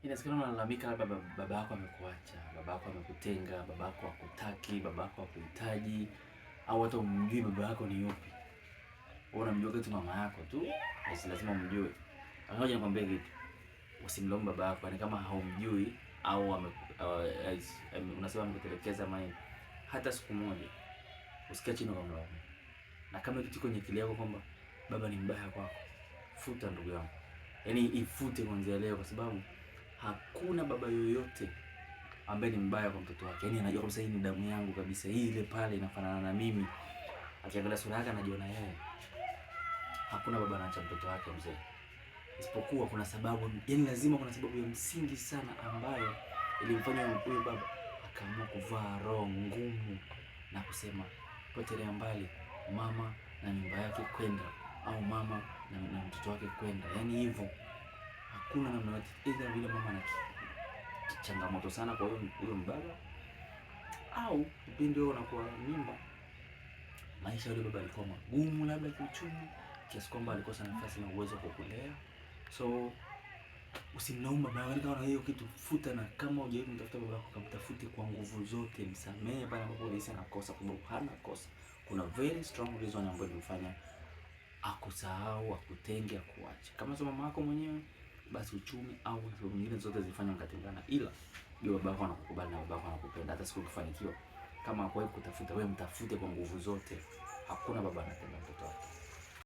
Inawezekana unalalamika labda baba yako amekuacha, baba yako amekutenga, baba yako hakutaki, baba yako hakuhitaji, au hata umjui baba yako ni yupi. Wewe unamjua tu mama yako tu, basi lazima umjue. Ngoja nikwambie kitu. Usimlaumu baba yako, ni kama haumjui au unasema amekutelekeza maana hata siku moja usikie chini ukamlaumu. Na kama kitu kwenye akili yako kwamba baba ni mbaya kwako, futa ndugu yangu. Yaani ifute kuanzia leo, kwa sababu hakuna baba yoyote ambaye ni mbaya kwa mtoto wake. Yaani anajua kabisa hii ni damu yangu kabisa, hii ile pale inafanana na mimi. Akiangalia sura yake anajiona yeye. Hakuna baba anaacha mtoto wake mzee. Isipokuwa kuna sababu, yaani lazima kuna sababu ya msingi sana ambayo ilimfanya huyo baba akaamua kuvaa roho ngumu na kusema potelea mbali mama na nyumba yake kwenda, au mama na mtoto wake kwenda. Yaani hivyo hakuna namna yote, either vile mama ana changamoto sana kwa huyo mbaba, au kipindi wewe unakuwa mimba, maisha yule baba alikuwa magumu labda kiuchumi, kiasi kwamba alikosa nafasi na uwezo wa kukulea. So usimlaumu baba yako kama hiyo kitu, futa. Na kama hujawahi kumtafuta baba yako, kamtafute kwa nguvu zote, msamehe pale ambapo unahisi anakosa, kwa sababu hana kosa. Kuna very strong reason ambayo ilimfanya akusahau, akutenge, akuache. Kama sio mama yako mwenyewe, basi uchumi au sababu nyingine zote zilifanya mkatengana, ila ndio baba yako anakukubali na baba yako anakupenda. Hata siku ukifanikiwa, kama hakuwahi kutafuta, wewe mtafute kwa nguvu zote. Hakuna baba anapenda mtoto wake.